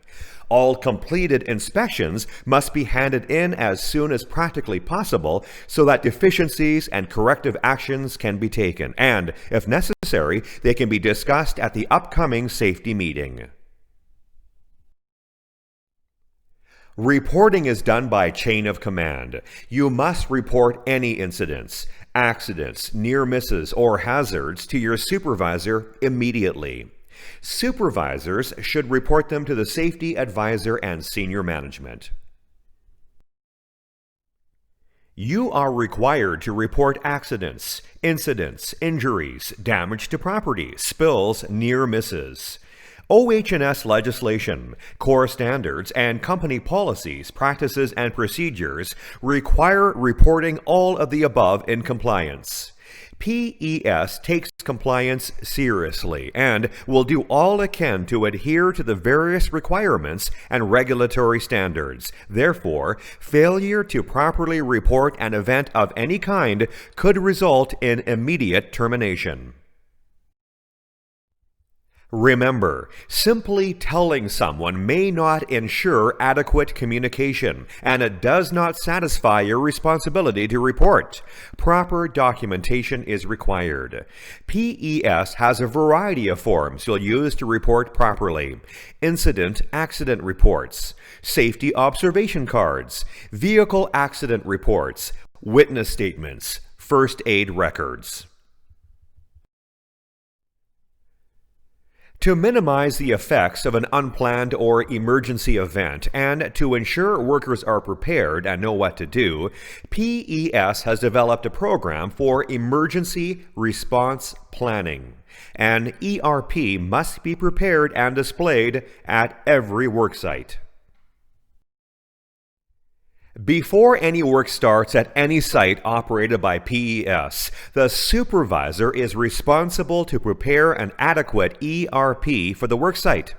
All completed inspections must be handed in as soon as practically possible so that deficiencies and corrective actions can be taken, and, if necessary, they can be discussed at the upcoming safety meeting. Reporting is done by chain of command. You must report any incidents. accidents, near misses, or hazards to your supervisor immediately. Supervisors should report them to the safety advisor and senior management. You are required to report accidents, incidents, injuries, damage to property, spills, near misses. OH&S legislation, core standards, and company policies, practices, and procedures require reporting all of the above in compliance. PES takes compliance seriously and will do all it can to adhere to the various requirements and regulatory standards. Therefore, failure to properly report an event of any kind could result in immediate termination. Remember, simply telling someone may not ensure adequate communication, and it does not satisfy your responsibility to report. Proper documentation is required. PES has a variety of forms you'll use to report properly: accident reports, safety observation cards, vehicle accident reports, witness statements, first aid records. To minimize the effects of an unplanned or emergency event and to ensure workers are prepared and know what to do, PES has developed a program for emergency response planning. An ERP must be prepared and displayed at every worksite. Before any work starts at any site operated by PES, the supervisor is responsible to prepare an adequate ERP for the worksite.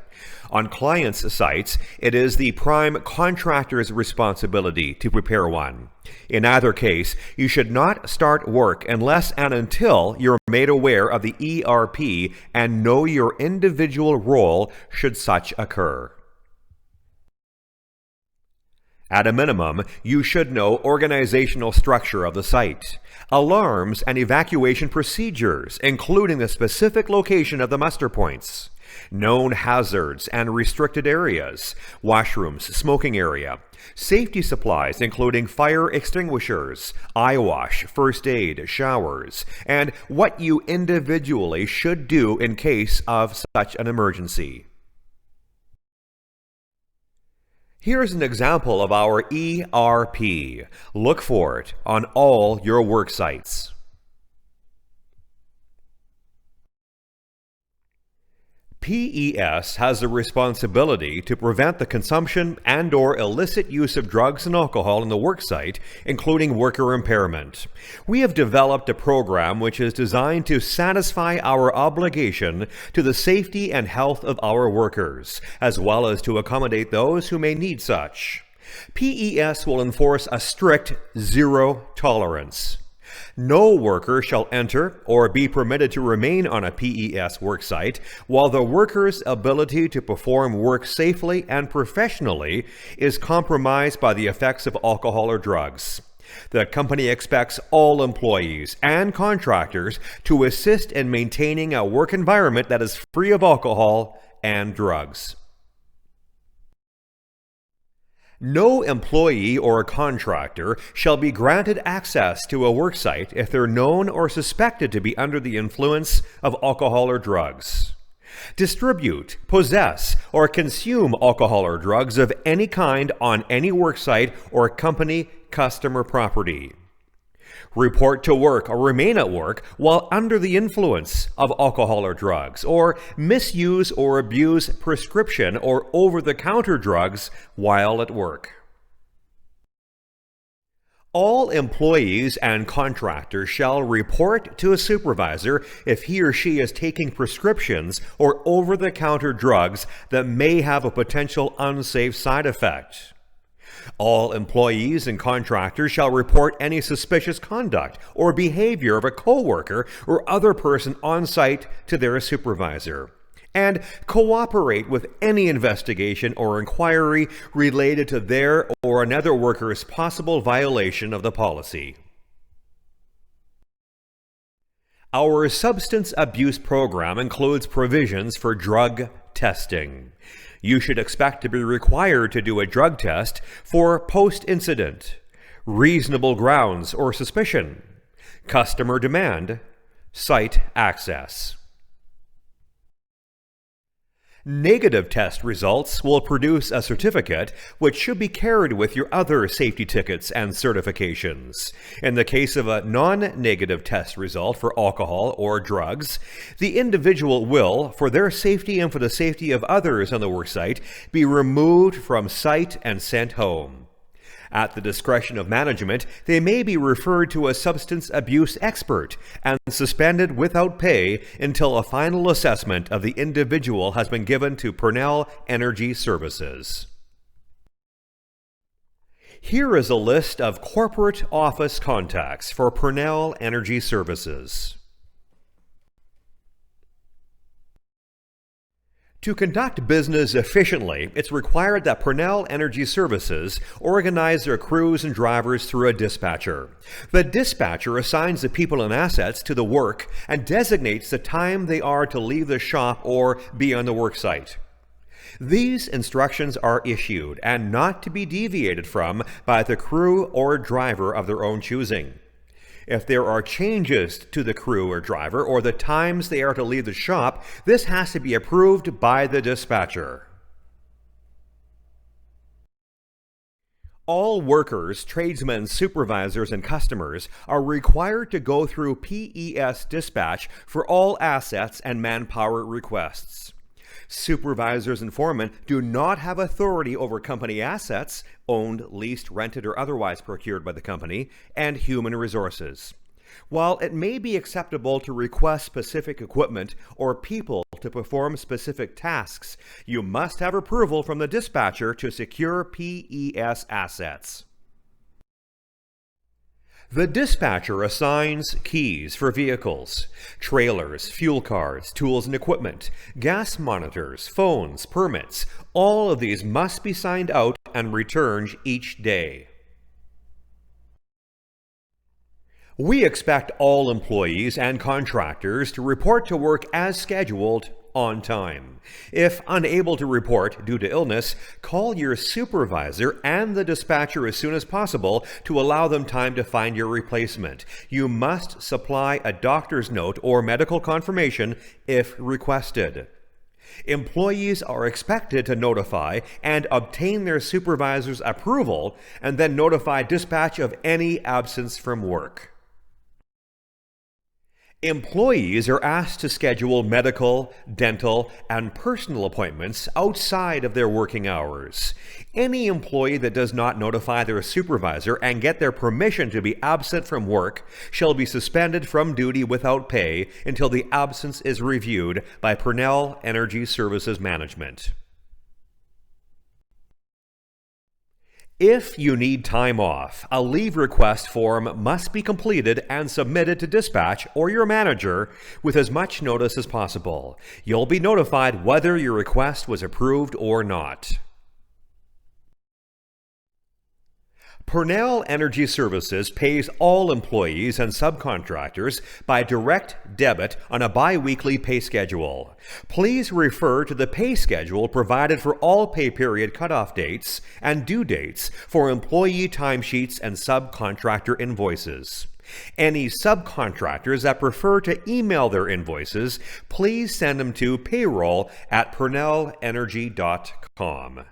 On clients' sites, it is the prime contractor's responsibility to prepare one. In either case, you should not start work unless and until you're made aware of the ERP and know your individual role should such occur. At a minimum, you should know organizational structure of the site, alarms and evacuation procedures, including the specific location of the muster points, known hazards and restricted areas, washrooms, smoking area, safety supplies including fire extinguishers, eye wash, first aid, showers, and what you individually should do in case of such an emergency. Here's an example of our ERP. Look for it on all your work sites. PES has a responsibility to prevent the consumption and/or illicit use of drugs and alcohol in the worksite, including worker impairment. We have developed a program which is designed to satisfy our obligation to the safety and health of our workers, as well as to accommodate those who may need such. PES will enforce a strict zero tolerance. No worker shall enter or be permitted to remain on a PES worksite while the worker's ability to perform work safely and professionally is compromised by the effects of alcohol or drugs. The company expects all employees and contractors to assist in maintaining a work environment that is free of alcohol and drugs. No employee or contractor shall be granted access to a worksite if they're known or suspected to be under the influence of alcohol or drugs. Distribute, possess, or consume alcohol or drugs of any kind on any worksite or company customer property. Report to work or remain at work while under the influence of alcohol or drugs, or misuse or abuse prescription or over-the-counter drugs while at work. All employees and contractors shall report to a supervisor if he or she is taking prescriptions or over-the-counter drugs that may have a potential unsafe side effect. All employees and contractors shall report any suspicious conduct or behavior of a coworker or other person on site to their supervisor, and cooperate with any investigation or inquiry related to their or another worker's possible violation of the policy. Our substance abuse program includes provisions for drug testing. You should expect to be required to do a drug test for post-incident, reasonable grounds or suspicion, customer demand, site access. Negative test results will produce a certificate which should be carried with your other safety tickets and certifications. In the case of a non-negative test result for alcohol or drugs, the individual will, for their safety and for the safety of others on the worksite, be removed from site and sent home. At the discretion of management, they may be referred to a substance abuse expert and suspended without pay until a final assessment of the individual has been given to Purnell Energy Services. Here is a list of corporate office contacts for Purnell Energy Services. To conduct business efficiently, it's required that Purnell Energy Services organize their crews and drivers through a dispatcher. The dispatcher assigns the people and assets to the work and designates the time they are to leave the shop or be on the work site. These instructions are issued and not to be deviated from by the crew or driver of their own choosing. If there are changes to the crew or driver or the times they are to leave the shop, this has to be approved by the dispatcher. All workers, tradesmen, supervisors, and customers are required to go through PES dispatch for all assets and manpower requests. Supervisors and foremen do not have authority over company assets, owned, leased, rented, or otherwise procured by the company, and human resources. While it may be acceptable to request specific equipment or people to perform specific tasks, you must have approval from the dispatcher to secure PES assets. The dispatcher assigns keys for vehicles, trailers, fuel cards, tools and equipment, gas monitors, phones, permits. All of these must be signed out and returned each day. We expect all employees and contractors to report to work as scheduled on time. If unable to report due to illness, call your supervisor and the dispatcher as soon as possible to allow them time to find your replacement. You must supply a doctor's note or medical confirmation if requested. Employees are expected to notify and obtain their supervisor's approval and then notify dispatch of any absence from work. Employees are asked to schedule medical, dental, and personal appointments outside of their working hours. Any employee that does not notify their supervisor and get their permission to be absent from work shall be suspended from duty without pay until the absence is reviewed by Purnell Energy Services Management. If you need time off, a leave request form must be completed and submitted to dispatch or your manager with as much notice as possible. You'll be notified whether your request was approved or not. Purnell Energy Services pays all employees and subcontractors by direct debit on a bi-weekly pay schedule. Please refer to the pay schedule provided for all pay period cutoff dates and due dates for employee timesheets and subcontractor invoices. Any subcontractors that prefer to email their invoices, please send them to payroll@purnellenergy.com.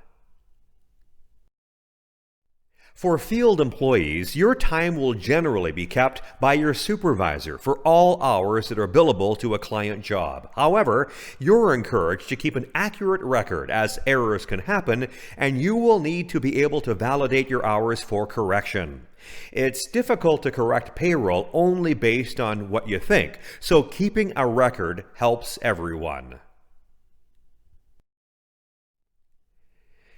For field employees, your time will generally be kept by your supervisor for all hours that are billable to a client job. However, you're encouraged to keep an accurate record as errors can happen, and you will need to be able to validate your hours for correction. It's difficult to correct payroll only based on what you think, so keeping a record helps everyone.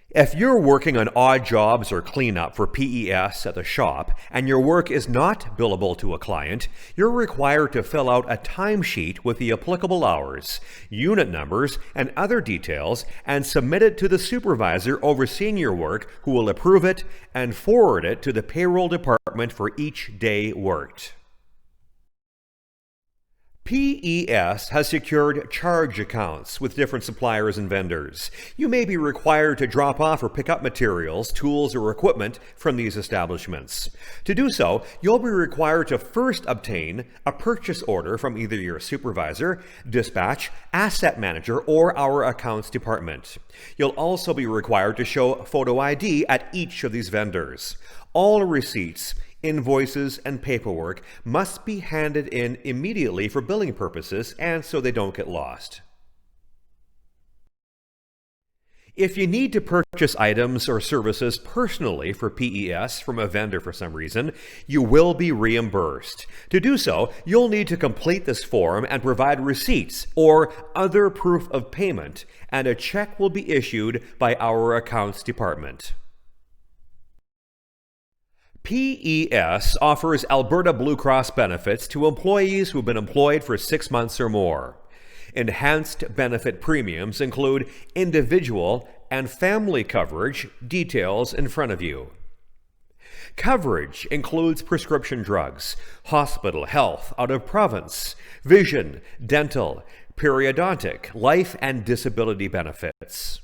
If you're working on odd jobs or cleanup for PES at the shop and your work is not billable to a client, you're required to fill out a timesheet with the applicable hours, unit numbers, and other details and submit it to the supervisor overseeing your work, who will approve it and forward it to the payroll department for each day worked. PES has secured charge accounts with different suppliers and vendors. You may be required to drop off or pick up materials, tools, or equipment from these establishments. To do so, you'll be required to first obtain a purchase order from either your supervisor, dispatch, asset manager, or our accounts department. You'll also be required to show photo ID at each of these vendors. All receipts, invoices, and paperwork must be handed in immediately for billing purposes and so they don't get lost. If you need to purchase items or services personally for PES from a vendor for some reason, you will be reimbursed. To do so, you'll need to complete this form and provide receipts or other proof of payment, and a check will be issued by our accounts department. PES offers Alberta Blue Cross benefits to employees who have been employed for 6 months or more. Enhanced benefit premiums include individual and family coverage, details in front of you. Coverage includes prescription drugs, hospital, health, out of province, vision, dental, periodontic, life and disability benefits.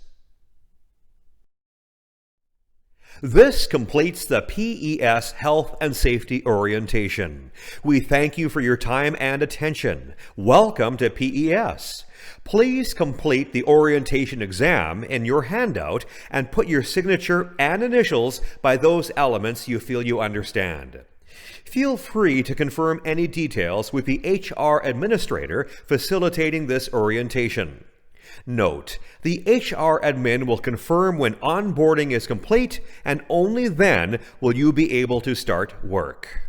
This completes the PES Health and Safety Orientation. We thank you for your time and attention. Welcome to PES. Please complete the orientation exam in your handout and put your signature and initials by those elements you feel you understand. Feel free to confirm any details with the HR administrator facilitating this orientation. Note, the HR admin will confirm when onboarding is complete, and only then will you be able to start work.